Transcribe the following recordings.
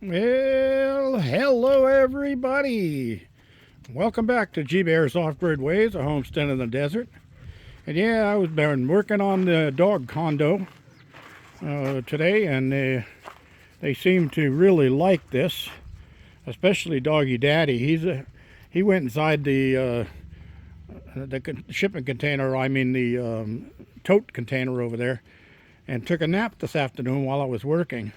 Well, hello everybody. Welcome back to G Bear's Off-Grid Ways, a homestead in the desert. And yeah, I was been working on the dog condo today, and they seem to really like this, especially Doggy Daddy. He went inside the shipping container. I mean the tote container over there, and took a nap this afternoon while I was working.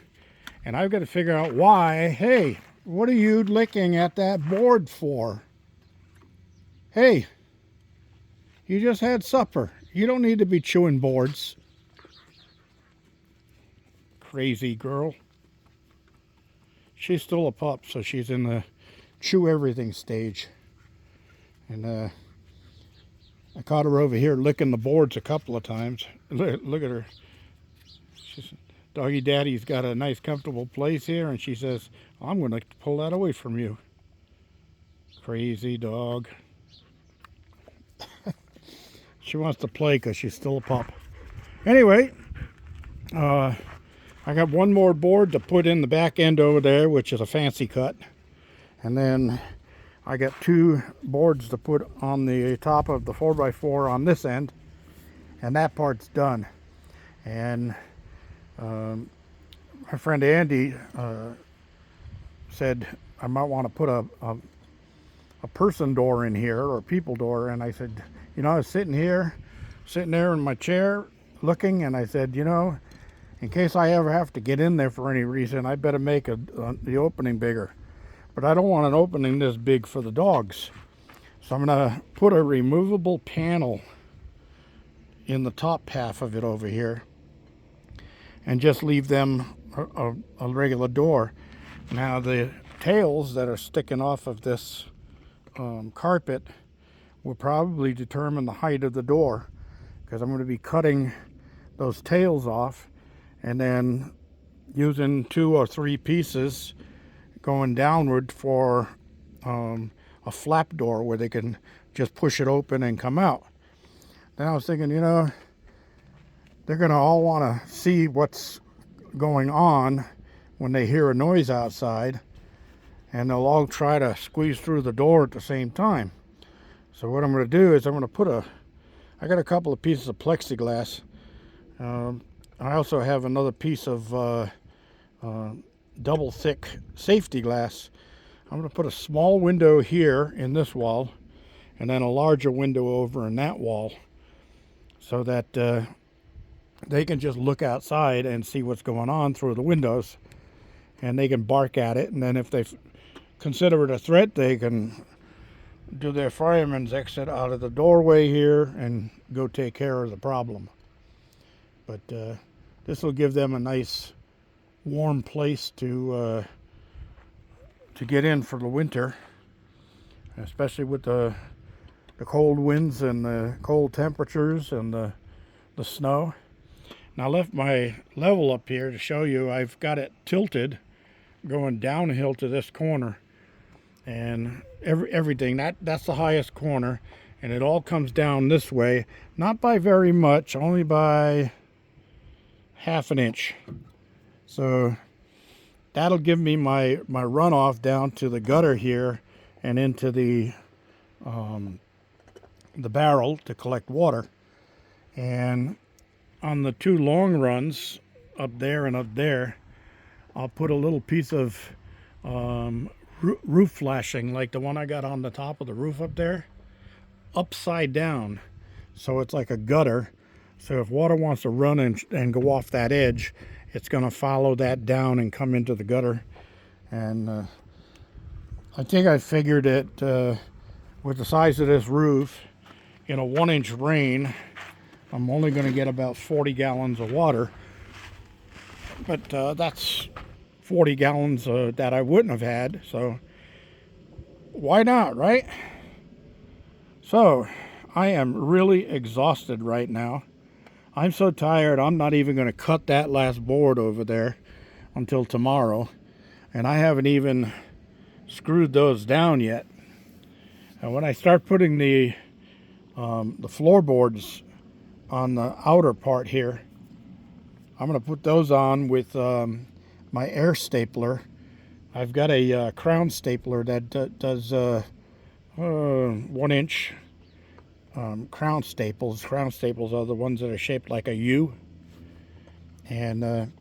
And I've got to figure out why. Hey, what are you licking at that board for? Hey, you just had supper. You don't need to be chewing boards. Crazy girl. She's still a pup, so she's in the chew everything stage. And I caught her over here licking the boards a couple of times. Look at her. Doggy Daddy's got a nice comfortable place here, and she says, I'm going to pull that away from you. Crazy dog. She wants to play because she's still a pup. Anyway, I got one more board to put in the back end over there, which is a fancy cut. And then I got two boards to put on the top of the 4x4 on this end. And that part's done. And my friend Andy said I might want to put a person door in here, or a people door. And I said, I was sitting there in my chair looking, and I said, in case I ever have to get in there for any reason, I better make the opening bigger. But I don't want an opening this big for the dogs. So I'm going to put a removable panel in the top half of it over here, and just leave them a regular door. Now the tails that are sticking off of this carpet will probably determine the height of the door, because I'm going to be cutting those tails off and then using 2 or 3 pieces going downward for a flap door where they can just push it open and come out. Then I was thinking, they're going to all want to see what's going on when they hear a noise outside, and they'll all try to squeeze through the door at the same time. So what I'm going to do is I got a couple of pieces of plexiglass. I also have another piece of double thick safety glass. I'm going to put a small window here in this wall, and then a larger window over in that wall, so that they can just look outside and see what's going on through the windows, and they can bark at it. And then if they consider it a threat, they can do their fireman's exit out of the doorway here and go take care of the problem. But this will give them a nice warm place to get in for the winter, especially with the cold winds and the cold temperatures and the snow. Now I left my level up here to show you. I've got it tilted going downhill to this corner, and everything that's the highest corner, and it all comes down this way, not by very much, only by ½ an inch. So that'll give me my runoff down to the gutter here and into the barrel to collect water. And on the 2 long runs up there and up there, I'll put a little piece of roof flashing, like the one I got on the top of the roof up there, upside down, so it's like a gutter. So if water wants to run and go off that edge, it's going to follow that down and come into the gutter. And I think I figured it with the size of this roof, in a 1-inch rain, I'm only going to get about 40 gallons of water. But that's 40 gallons that I wouldn't have had, so why not, right? So I am really exhausted right now. I'm so tired, I'm not even going to cut that last board over there until tomorrow. And I haven't even screwed those down yet. And when I start putting the floorboards on the outer part here, I'm going to put those on with my air stapler I've got a crown stapler that does 1 inch crown staples. Crown staples are the ones that are shaped like a U. And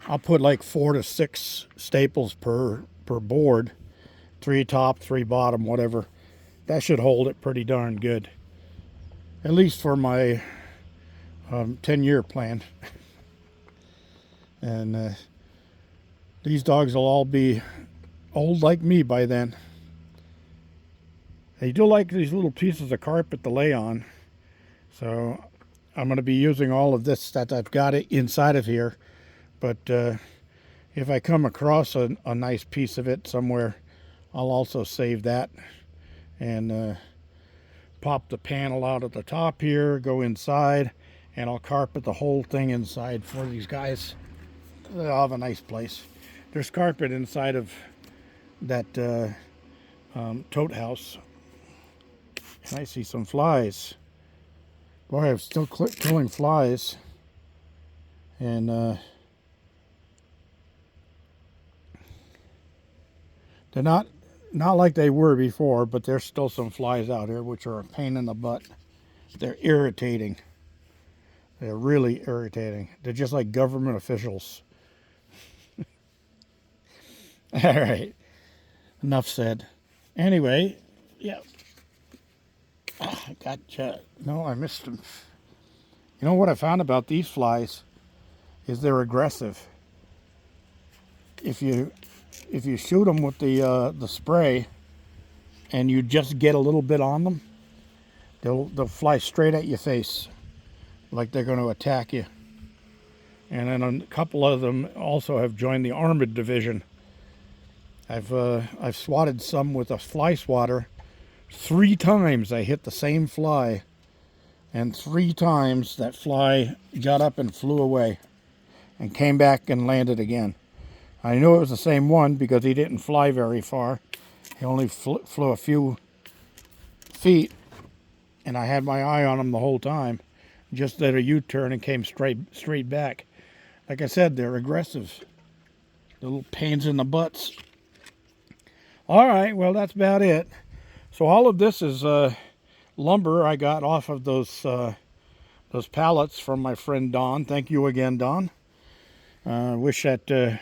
I'll put like 4 to 6 staples per board, 3 top, 3 bottom, whatever. That should hold it pretty darn good, at least for my 10-year plan. And these dogs will all be old like me by then. They do like these little pieces of carpet to lay on, so I'm going to be using all of this that I've got it inside of here. But if I come across a nice piece of it somewhere, I'll also save that and pop the panel out at the top here, go inside, and I'll carpet the whole thing inside for these guys. They'll have a nice place. There's carpet inside of that tote house. And I see some flies. Boy, I'm still killing flies. And they're not like they were before, but there's still some flies out here which are a pain in the butt. They're irritating. They're really irritating. They're just like government officials. All right. Enough said. Anyway, yeah. I gotcha. No, I missed them. You know what I found about these flies is they're aggressive. If you shoot them with the spray and you just get a little bit on them, they'll fly straight at your face like they're going to attack you. And then a couple of them also have joined the armored division. I've swatted some with a fly swatter. 3 times I hit the same fly, and 3 times that fly got up and flew away and came back and landed again. I knew it was the same one because he didn't fly very far. He only flew a few feet, and I had my eye on him the whole time. Just did a U-turn and came straight back. Like I said, they're aggressive. The little pains in the butts. All right, well, that's about it. So all of this is lumber I got off of those pallets from my friend Don. Thank you again, Don. Wish that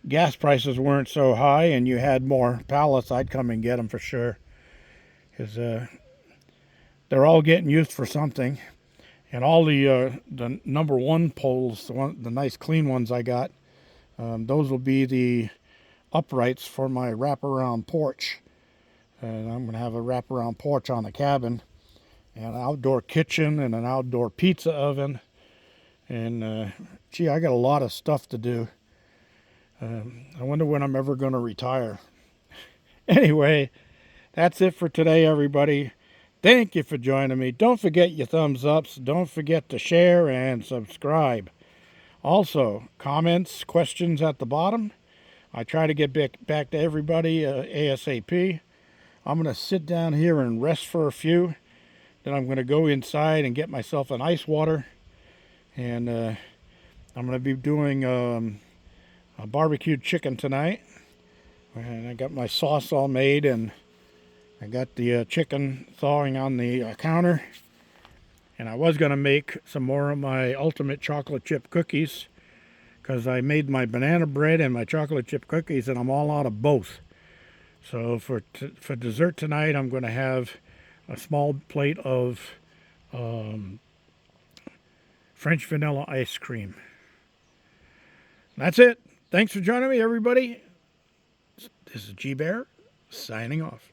gas prices weren't so high and you had more pallets. I'd come and get them for sure, because they're all getting used for something. And all the number 1 poles, the nice clean ones I got, those will be the uprights for my wraparound porch. And I'm going to have a wraparound porch on the cabin, and an outdoor kitchen, and an outdoor pizza oven. And gee, I got a lot of stuff to do. I wonder when I'm ever going to retire. Anyway, that's it for today, everybody. Thank you for joining me. Don't forget your thumbs ups. Don't forget to share and subscribe. Also, comments, questions at the bottom. I try to get back to everybody ASAP. I'm going to sit down here and rest for a few. Then I'm going to go inside and get myself an ice water. And I'm going to be doing a barbecued chicken tonight. And I got my sauce all made, and I got the chicken thawing on the counter. And I was going to make some more of my ultimate chocolate chip cookies, because I made my banana bread and my chocolate chip cookies, and I'm all out of both. So for dessert tonight, I'm going to have a small plate of French vanilla ice cream. That's it. Thanks for joining me, everybody. This is G Bear signing off.